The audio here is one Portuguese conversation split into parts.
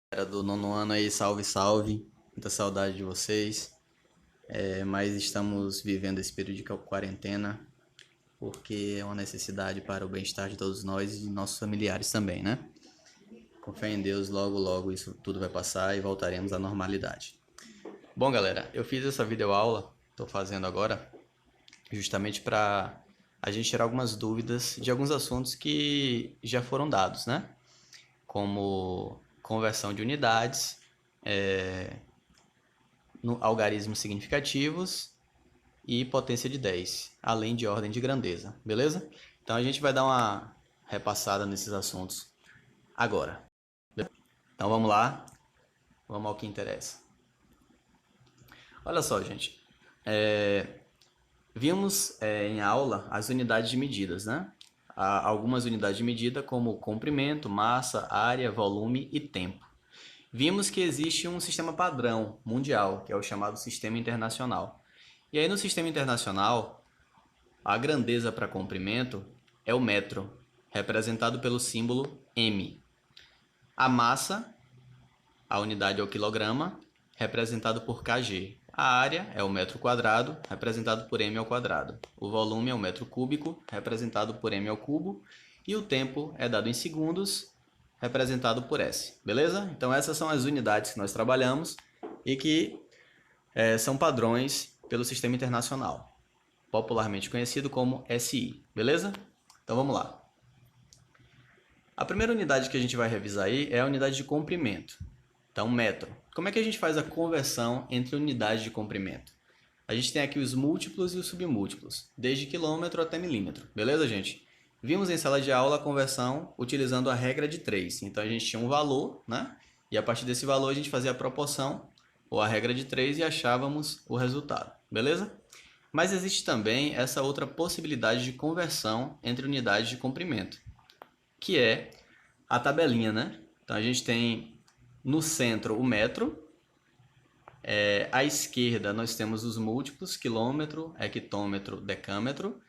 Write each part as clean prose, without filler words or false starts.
Era do nono ano aí, salve, salve. Muita saudade de vocês. Mas estamos vivendo esse período de quarentena porque é uma necessidade para o bem-estar de todos nós e de nossos familiares também, né? Com fé em Deus, logo, logo isso tudo vai passar e voltaremos à normalidade. Bom, galera, eu fiz essa videoaula, estou fazendo agora, justamente para a gente tirar algumas dúvidas de alguns assuntos que já foram dados, né? Como conversão de unidades, algarismos significativos e potência de 10, além de ordem de grandeza, beleza? Então a gente vai dar uma repassada nesses assuntos agora. Então vamos lá, vamos ao que interessa. Olha só, gente, vimos em aula as unidades de medidas, né? Há algumas unidades de medida como comprimento, massa, área, volume e tempo. Vimos que existe um sistema padrão mundial, que é o chamado Sistema Internacional. E aí no Sistema Internacional, a grandeza para comprimento é o metro, representado pelo símbolo M. A massa, a unidade é o quilograma, representado por kg. A área é o metro quadrado, representado por m ao quadrado. O volume é o metro cúbico, representado por m ao cubo. E o tempo é dado em segundos, representado por S. Beleza? Então essas são as unidades que nós trabalhamos e que são padrões pelo Sistema Internacional, popularmente conhecido como SI. Beleza? Então vamos lá. A primeira unidade que a gente vai revisar aí é a unidade de comprimento. Então, metro. Como é que a gente faz a conversão entre unidades de comprimento? A gente tem aqui os múltiplos e os submúltiplos, desde quilômetro até milímetro. Beleza, gente? Vimos em sala de aula a conversão utilizando a regra de 3. Então, a gente tinha um valor, né? E a partir desse valor a gente fazia a proporção, ou a regra de 3, e achávamos o resultado. Beleza? Mas existe também essa outra possibilidade de conversão entre unidades de comprimento, que é a tabelinha, né? Então, a gente tem no centro o metro, à esquerda nós temos os múltiplos, quilômetro, hectômetro, decâmetro,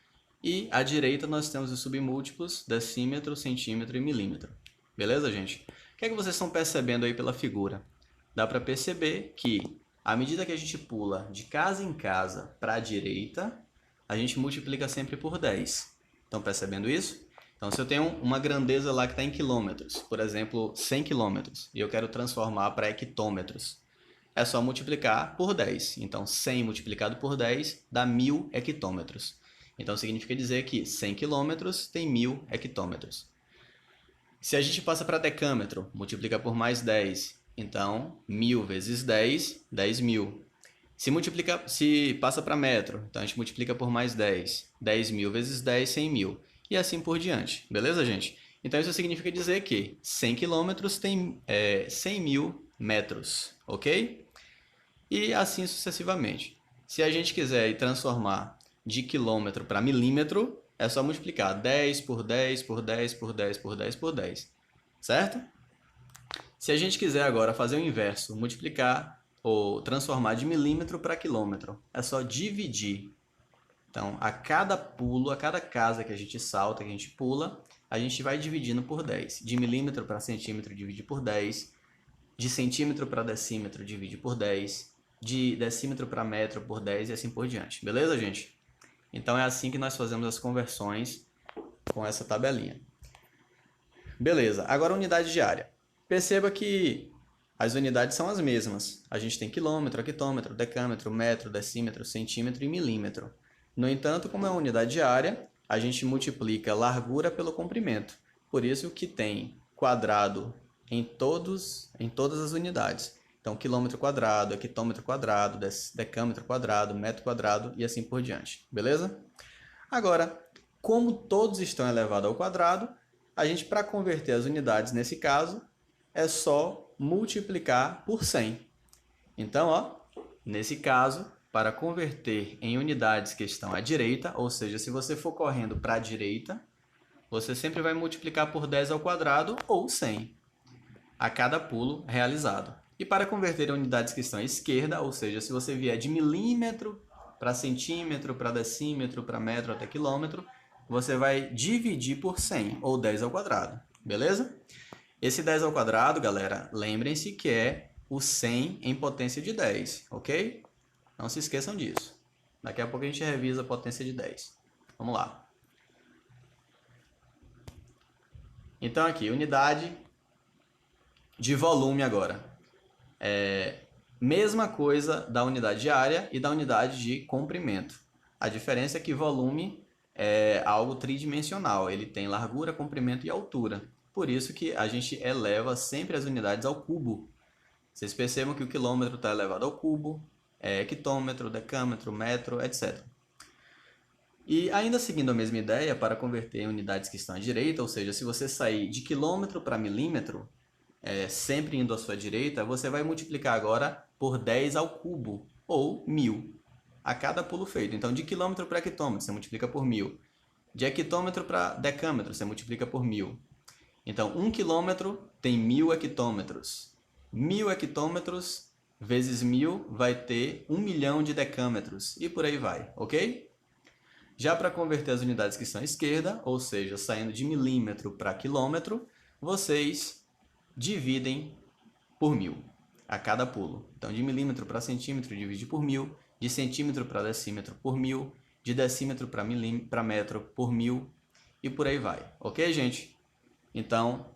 e à direita nós temos os submúltiplos, decímetro, centímetro e milímetro. Beleza, gente? O que é que vocês estão percebendo aí pela figura? Dá para perceber que, à medida que a gente pula de casa em casa para a direita, a gente multiplica sempre por 10. Estão percebendo isso? Então, se eu tenho uma grandeza lá que está em quilômetros, por exemplo, 100 quilômetros, e eu quero transformar para hectômetros, é só multiplicar por 10. Então, 100 multiplicado por 10 dá 1000 hectômetros. Então, significa dizer que 100 quilômetros tem 1000 hectômetros. Se a gente passa para decâmetro, multiplica por mais 10. Então, 1000 vezes 10, 10.000. Se passa para metro, então a gente multiplica por mais 10. 10.000 vezes 10, 100.000. E assim por diante. Beleza, gente? Então isso significa dizer que 100 quilômetros tem 100.000 metros. Ok? E assim sucessivamente. Se a gente quiser transformar de quilômetro para milímetro, é só multiplicar 10 por 10 por 10 por 10 por 10 por 10. Certo? Se a gente quiser agora fazer o inverso, multiplicar ou transformar de milímetro para quilômetro, é só dividir. Então, a cada pulo, a cada casa que a gente salta, que a gente pula, a gente vai dividindo por 10. De milímetro para centímetro, divide por 10. De centímetro para decímetro, divide por 10. De decímetro para metro, por 10 e assim por diante. Beleza, gente? Então, é assim que nós fazemos as conversões com essa tabelinha. Beleza. Agora, unidade de área. Perceba que as unidades são as mesmas. A gente tem quilômetro, hectômetro, decâmetro, metro, decímetro, centímetro e milímetro. No entanto, como é uma unidade de área, a gente multiplica largura pelo comprimento. Por isso que tem quadrado em todas as unidades. Então, quilômetro quadrado, hectômetro quadrado, decâmetro quadrado, metro quadrado e assim por diante. Beleza? Agora, como todos estão elevados ao quadrado, a gente, para converter as unidades nesse caso, é só multiplicar por 100. Então, ó, nesse caso, para converter em unidades que estão à direita, ou seja, se você for correndo para a direita, você sempre vai multiplicar por 10 ao quadrado ou 100 a cada pulo realizado. E para converter em unidades que estão à esquerda, ou seja, se você vier de milímetro para centímetro, para decímetro, para metro até quilômetro, você vai dividir por 100 ou 10 ao quadrado. Beleza? Esse 10 ao quadrado, galera, lembrem-se que é o 100 em potência de 10, ok? Não se esqueçam disso. Daqui a pouco a gente revisa a potência de 10. Vamos lá. Então aqui, unidade de volume agora. Mesma coisa da unidade de área e da unidade de comprimento. A diferença é que volume é algo tridimensional. Ele tem largura, comprimento e altura. Por isso que a gente eleva sempre as unidades ao cubo. Vocês percebam que o quilômetro está elevado ao cubo, hectômetro, decâmetro, metro, etc. E ainda seguindo a mesma ideia, para converter em unidades que estão à direita, ou seja, se você sair de quilômetro para milímetro, sempre indo à sua direita, você vai multiplicar agora por 10 ao cubo, ou 1000, a cada pulo feito. Então, de quilômetro para hectômetro, você multiplica por 1000. De hectômetro para decâmetro, você multiplica por 1000. Então, 1 quilômetro tem 1000 hectômetros. 1000 hectômetros vezes 1000 vai ter 1 milhão de decâmetros. E por aí vai, ok? Já para converter as unidades que estão à esquerda, ou seja, saindo de milímetro para quilômetro, vocês dividem por 1000 a cada pulo. Então, de milímetro para centímetro, divide por 1000. De centímetro para decímetro, por 1000. De decímetro para metro, por 1000. E por aí vai. Ok, gente? Então,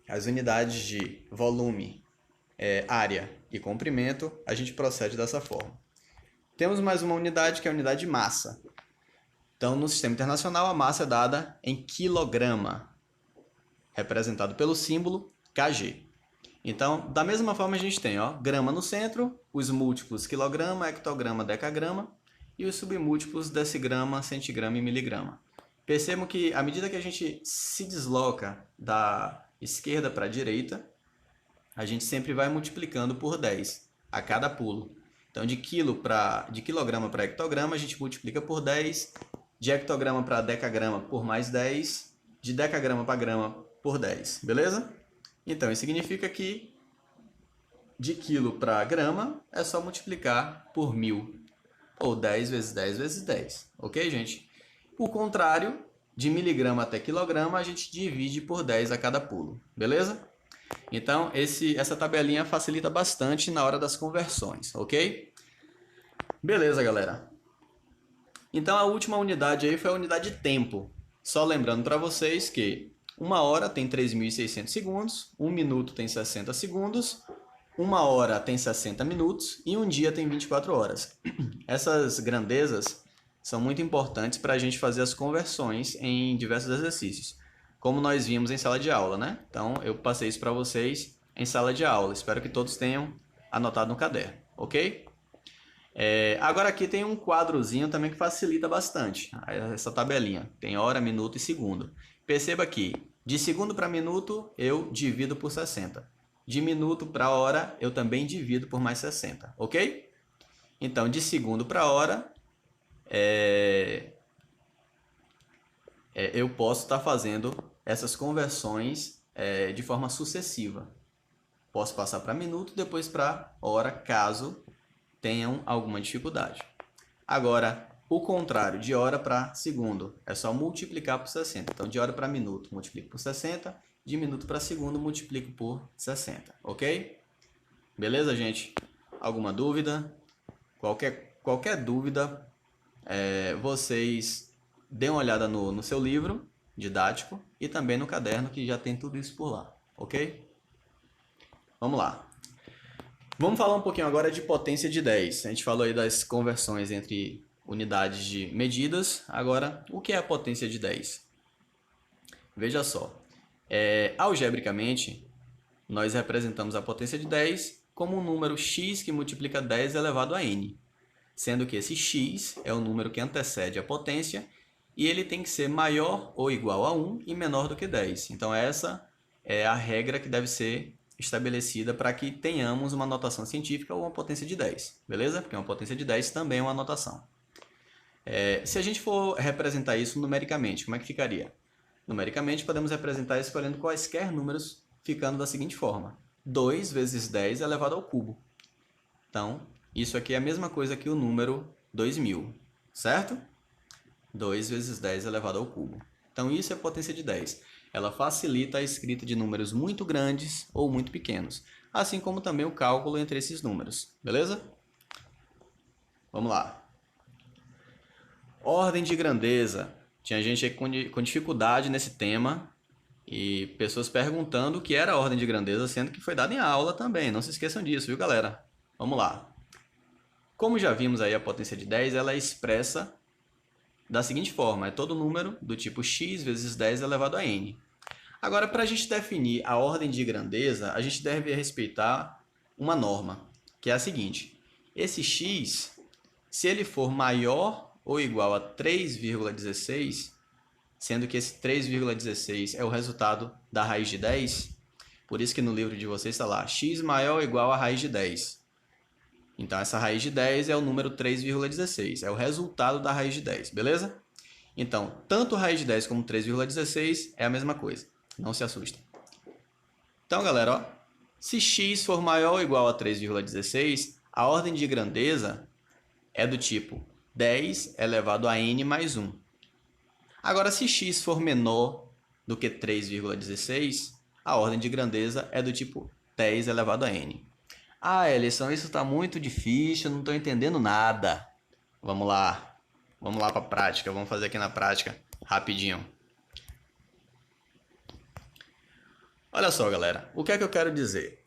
as unidades de volume, área e comprimento, a gente procede dessa forma. Temos mais uma unidade, que é a unidade de massa. Então, no sistema internacional, a massa é dada em quilograma, representado pelo símbolo kg. Então, da mesma forma, a gente tem grama no centro, os múltiplos quilograma, hectograma, decagrama, e os submúltiplos decigrama, centigrama e miligrama. Percebam que, à medida que a gente se desloca da esquerda para a direita, a gente sempre vai multiplicando por 10 a cada pulo. Então, de quilograma para hectograma, a gente multiplica por 10, de hectograma para decagrama por mais 10, de decagrama para grama por 10, beleza? Então, isso significa que de quilo para grama é só multiplicar por 1000, ou 10 vezes 10 vezes 10, ok, gente? O contrário, de miligrama até quilograma, a gente divide por 10 a cada pulo, beleza? Então, essa tabelinha facilita bastante na hora das conversões, ok? Beleza, galera. Então, a última unidade aí foi a unidade de tempo. Só lembrando para vocês que 1 hora tem 3.600 segundos, 1 minuto tem 60 segundos, 1 hora tem 60 minutos e 1 dia tem 24 horas. Essas grandezas são muito importantes para a gente fazer as conversões em diversos exercícios, como nós vimos em sala de aula, né? Então, eu passei isso para vocês em sala de aula. Espero que todos tenham anotado no caderno, ok? Agora aqui tem um quadrozinho também que facilita bastante essa tabelinha. Tem hora, minuto e segundo. Perceba que de segundo para minuto eu divido por 60. De minuto para hora eu também divido por mais 60, ok? Então, de segundo para hora, eu posso estar fazendo essas conversões de forma sucessiva. Posso passar para minuto, depois para hora, caso tenham alguma dificuldade. Agora, o contrário, de hora para segundo, é só multiplicar por 60. Então, de hora para minuto, multiplico por 60. De minuto para segundo, multiplico por 60. Ok? Beleza, gente? Alguma dúvida? Qualquer dúvida, vocês dêem uma olhada no seu livro didático e também no caderno, que já tem tudo isso por lá. Ok? Vamos lá. Vamos falar um pouquinho agora de potência de 10. A gente falou aí das conversões entre unidades de medidas. Agora, o que é a potência de 10? Veja só. Algebricamente, nós representamos a potência de 10 como um número x que multiplica 10 elevado a n, sendo que esse x é o número que antecede a potência e ele tem que ser maior ou igual a 1 e menor do que 10. Então, essa é a regra que deve ser estabelecida para que tenhamos uma notação científica ou uma potência de 10, beleza? Porque uma potência de 10 também é uma notação. Se a gente for representar isso numericamente, como é que ficaria? Numericamente, podemos representar escolhendo quaisquer números, ficando da seguinte forma: 2 vezes 10 elevado ao cubo. Então, isso aqui é a mesma coisa que o número 2000, certo? 2 vezes 10 elevado ao cubo. Então, isso é potência de 10. ela facilita a escrita de números muito grandes ou muito pequenos, assim como também o cálculo entre esses números, beleza? Vamos lá. Ordem de grandeza. Tinha gente com dificuldade nesse tema e pessoas perguntando o que era a ordem de grandeza, sendo que foi dado em aula também. Não se esqueçam disso, viu, galera? Vamos lá. Como já vimos aí, a potência de 10, ela é expressa da seguinte forma. É todo número do tipo x vezes 10 elevado a n. Agora, para a gente definir a ordem de grandeza, a gente deve respeitar uma norma, que é a seguinte. Esse x, se ele for maior ou igual a 3,16, sendo que esse 3,16 é o resultado da raiz de 10, por isso que no livro de vocês está lá, x maior ou igual a raiz de 10. Então, essa raiz de 10 é o número 3,16, é o resultado da raiz de 10, beleza? Então, tanto raiz de 10 como 3,16 é a mesma coisa, não se assustem. Então, galera, ó, se x for maior ou igual a 3,16, a ordem de grandeza é do tipo 10 elevado a n mais 1. Agora, se x for menor do que 3,16, a ordem de grandeza é do tipo 10 elevado a n. Ah, Elisson, isso está muito difícil, não estou entendendo nada. Vamos lá para a prática, vamos fazer aqui na prática, rapidinho. Olha só, galera, o que é que eu quero dizer?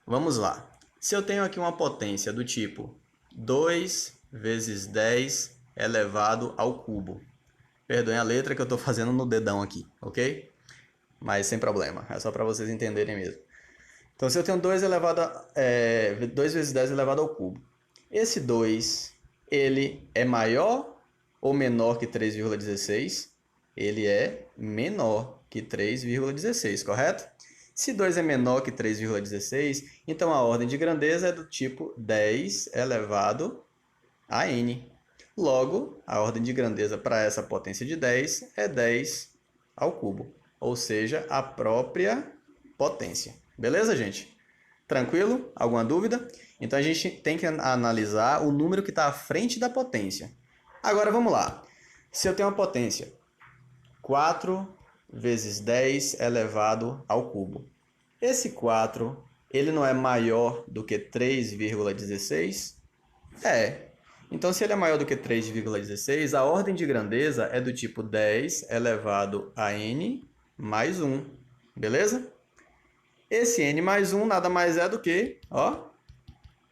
Vamos lá. Se eu tenho aqui uma potência do tipo 2 vezes 10 elevado ao cubo. Perdoem a letra que eu estou fazendo no dedão aqui, ok? Mas sem problema, é só para vocês entenderem mesmo. Então, se eu tenho 2 vezes 10 elevado ao cubo. Esse 2, ele é maior ou menor que 3,16? Ele é menor que 3,16, correto? Se 2 é menor que 3,16, então a ordem de grandeza é do tipo 10 elevado a n. Logo, a ordem de grandeza para essa potência de 10 é 10 ao cubo, ou seja, a própria potência. Beleza, gente? Tranquilo? Alguma dúvida? Então a gente tem que analisar o número que está à frente da potência. Agora vamos lá. Se eu tenho uma potência 4 vezes 10 elevado ao cubo. Esse 4, ele não é maior do que 3,16? É. Então, se ele é maior do que 3,16, a ordem de grandeza é do tipo 10 elevado a n mais 1. Beleza? Esse n mais 1 nada mais é do que, ó,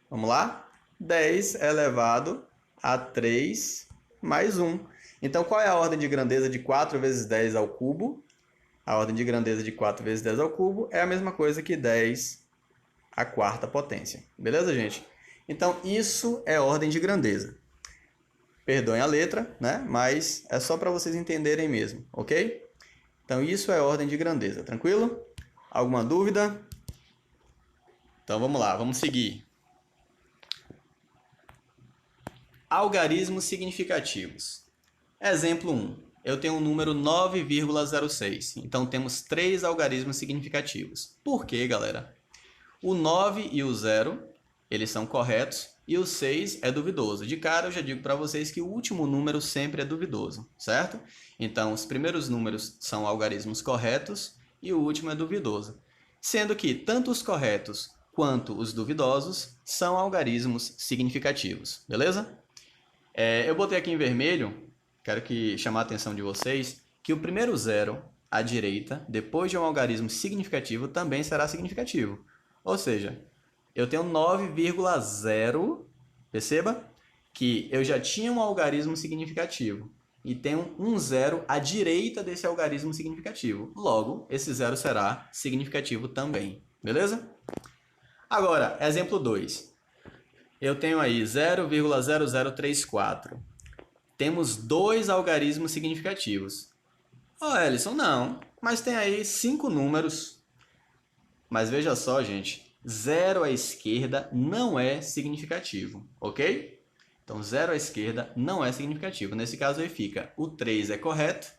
vamos lá, 10 elevado a 3 mais 1. Então, qual é a ordem de grandeza de 4 vezes 10 ao cubo? A ordem de grandeza de 4 vezes 10 ao cubo é a mesma coisa que 10 à quarta potência. Beleza, gente? Então, isso é ordem de grandeza. Perdoem a letra, né? Mas é só para vocês entenderem mesmo, ok? Então, isso é ordem de grandeza, tranquilo? Alguma dúvida? Então, vamos lá, vamos seguir. Algarismos significativos. Exemplo 1. Eu tenho o número 9,06. Então, temos 3 algarismos significativos. Por quê, galera? O 9 e o 0, eles são corretos, e o 6 é duvidoso. De cara, eu já digo para vocês que o último número sempre é duvidoso, certo? Então, os primeiros números são algarismos corretos e o último é duvidoso. Sendo que tanto os corretos quanto os duvidosos são algarismos significativos, beleza? Eu botei aqui em vermelho, quero chamar a atenção de vocês, que o primeiro zero à direita, depois de um algarismo significativo, também será significativo. Ou seja, eu tenho 9,0, perceba que eu já tinha um algarismo significativo e tenho um zero à direita desse algarismo significativo. Logo, esse zero será significativo também, beleza? Agora, exemplo 2. Eu tenho aí 0,0034. Temos 2 algarismos significativos. Elisson, não, mas tem aí 5 números. Mas veja só, gente, 0 à esquerda não é significativo, ok? Então, 0 à esquerda não é significativo. Nesse caso aí fica, o 3 é correto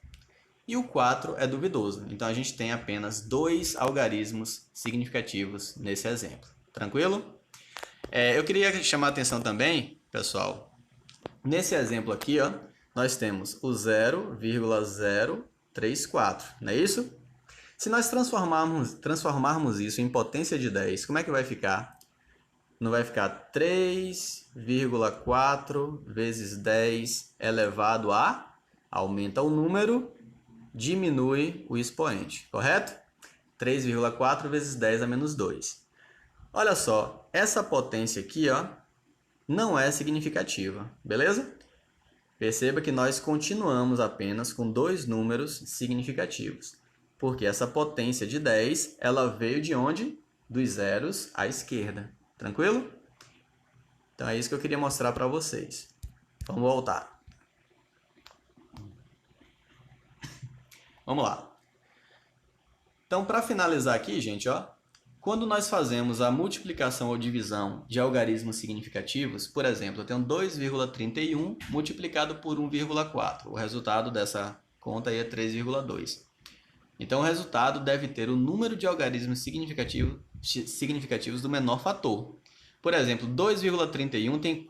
e o 4 é duvidoso. Então, a gente tem apenas 2 algarismos significativos nesse exemplo. Tranquilo? Eu queria chamar a atenção também, pessoal, nesse exemplo aqui, ó, nós temos o 0,034, não é isso? Se nós transformarmos isso em potência de 10, como é que vai ficar? Não vai ficar 3,4 vezes 10 elevado a... Aumenta o número, diminui o expoente, correto? 3,4 vezes 10 a menos 2. Olha só, essa potência aqui, ó, não é significativa, beleza? Perceba que nós continuamos apenas com dois números significativos, porque essa potência de 10, ela veio de onde? Dos zeros à esquerda, tranquilo? Então é isso que eu queria mostrar para vocês. Vamos voltar. Vamos lá. Então, para finalizar aqui, gente, ó, quando nós fazemos a multiplicação ou divisão de algarismos significativos, por exemplo, eu tenho 2,31 multiplicado por 1,4. O resultado dessa conta aí é 3,2. Então, o resultado deve ter o número de algarismos significativos do menor fator. Por exemplo, 2,31 tem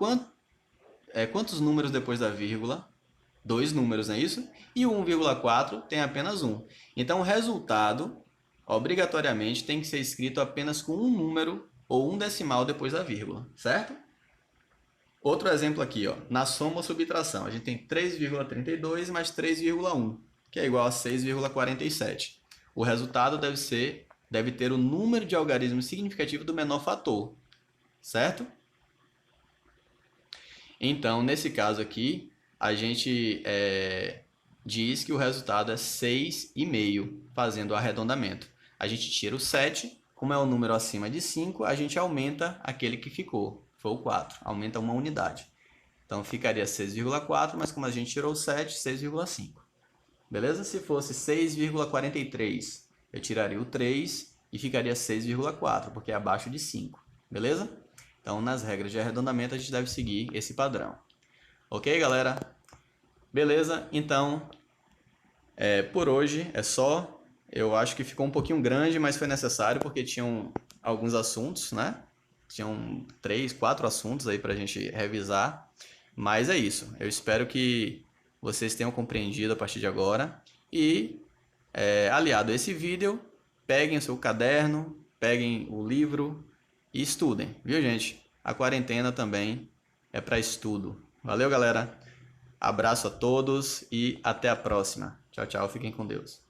quantos números depois da vírgula? 2 números, não é isso? E o 1,4 tem apenas 1. Então, o resultado, obrigatoriamente, tem que ser escrito apenas com um número ou um decimal depois da vírgula, certo? Outro exemplo aqui, ó, na soma ou subtração. A gente tem 3,32 mais 3,1, que é igual a 6,47. O resultado deve ter o número de algarismos significativo do menor fator, certo? Então, nesse caso aqui, a gente diz que o resultado é 6,5, fazendo o arredondamento. A gente tira o 7, como é um número acima de 5, a gente aumenta aquele que ficou, foi o 4, aumenta uma unidade. Então, ficaria 6,4, mas como a gente tirou o 7, 6,5. Beleza? Se fosse 6,43, eu tiraria o 3 e ficaria 6,4, porque é abaixo de 5. Beleza? Então, nas regras de arredondamento, a gente deve seguir esse padrão. Ok, galera? Beleza? Então, por hoje é só. Eu acho que ficou um pouquinho grande, mas foi necessário porque tinham alguns assuntos, né? Tinham 3, 4 assuntos aí para a gente revisar. Mas é isso. Eu espero que vocês tenham compreendido a partir de agora. E, aliado a esse vídeo, peguem o seu caderno, peguem o livro e estudem, viu, gente? A quarentena também é para estudo. Valeu, galera! Abraço a todos e até a próxima. Tchau, tchau. Fiquem com Deus.